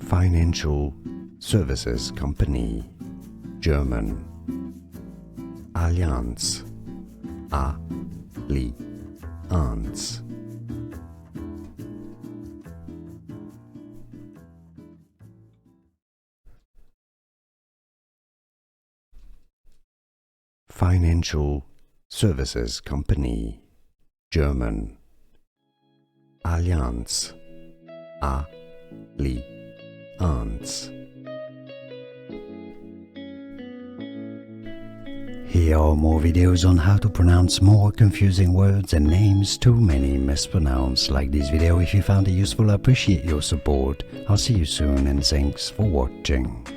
Financial services company, German. Allianz, Allianz. Financial services company, German. Allianz, Allianz. Here are more videos on how to pronounce more confusing words and names too many mispronounced. Like this video if you found it useful. I appreciate your support. I'll see you soon and thanks for watching.